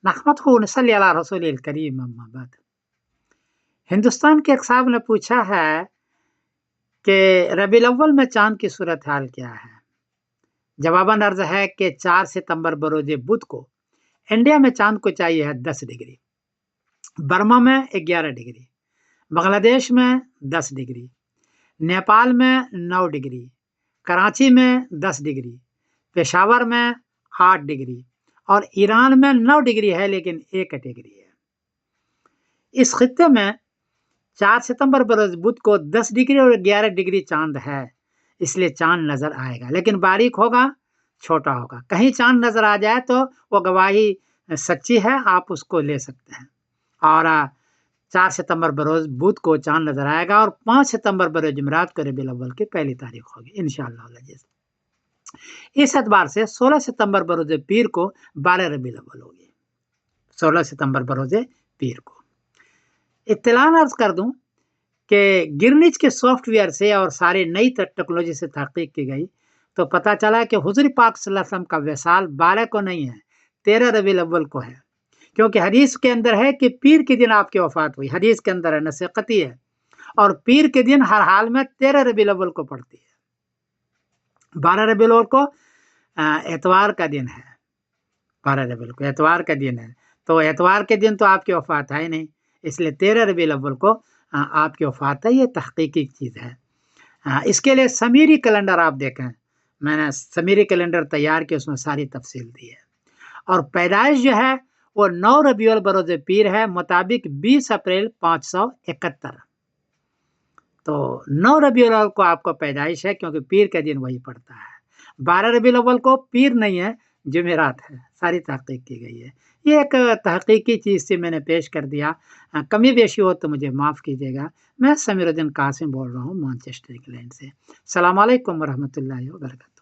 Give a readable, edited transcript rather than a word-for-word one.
नहमदुहु व नसल्ली अला रसूलिल करीम अम्मा बाद। हिंदुस्तान के एक साहब ने पूछा है कि रबीउल अव्वल में चांद की सूरत हाल क्या है। जवाबन अर्ज है कि 4 सितंबर बरोज बुध को इंडिया में चांद को चाहिए है 10 डिग्री, बर्मा में 11 डिग्री, बांग्लादेश में 10 डिग्री, नेपाल में 9 डिग्री, कराची में 10 डिग्री, पेशावर में 8 डिग्री और ईरान में 9 डिग्री है, लेकिन एक कैटेगरी है। इस खित्ते में 4 सितंबर बरोज बुध को 10 डिग्री और 11 डिग्री चांद है, इसलिए चांद नजर आएगा, लेकिन बारीक होगा, छोटा होगा। कहीं चांद नजर आ जाए तो वो गवाही सच्ची है, आप उसको ले सकते हैं। और 4 सितंबर बरोज बुध को चांद नजर आएगा और 5 सितंबर बरोज जुमेरात को रबीउल अव्वल की पहली तारीख होगी इंशाअल्लाह। इस एतबार से 16 सितंबर बरोज पीर को 12 रबीउल अव्वल होगी। 16 सितंबर बरोज पीर को इत्तलान अर्ज कर दूं कि गिरनिच के सॉफ्टवेयर से और सारी नई टेक्नोलॉजी से तहकीक की गई तो पता चला कि हुजूर पाक सल्लल्लाहु अलैहि वसल्लम का विसाल 12 को नहीं है, 13 रबीउल अव्वल को है, क्योंकि हदीस के अंदर है कि पीर के दिन आपकी वफात हुई। हदीस के अंदर है, नसीहती है, और पीर के दिन हर हाल में 13 रबीउल अव्वल को पड़ती है। 12 रबीउल अव्वल को एतवार का दिन है, 12 रबीउल को एतवार का दिन है, तो एतवार के दिन तो आपकी वफात है ही नहीं, इसलिए 13 रबीउल अव्वल को आपकी वफात है। ये तहकीकी चीज़ है। इसके लिए समीरी कैलेंडर आप देखें, मैंने समीरी कैलेंडर तैयार किया, उसमें सारी तफसील दी है। और पैदाइश जो है वो 9 रबीउल बरोज पीर है, मुताबिक 20 अप्रैल 571। तो 9 रबीउल अव्वल को आपको पैदाइश है, क्योंकि पीर का दिन वही पड़ता है। 12 रबीउल अव्वल को पीर नहीं है, जुमेरात है। सारी तहकीक की गई है। ये एक तहकीकी चीज़ से मैंने पेश कर दिया, कमी बेशी हो तो मुझे माफ़ कीजिएगा। मैं समीरुद्दीन कासिम बोल रहा हूँ मैनचेस्टर इंग्लैंड से। अस्सलाम वालेकुम व रहमतुल्लाहि व बरकातहू।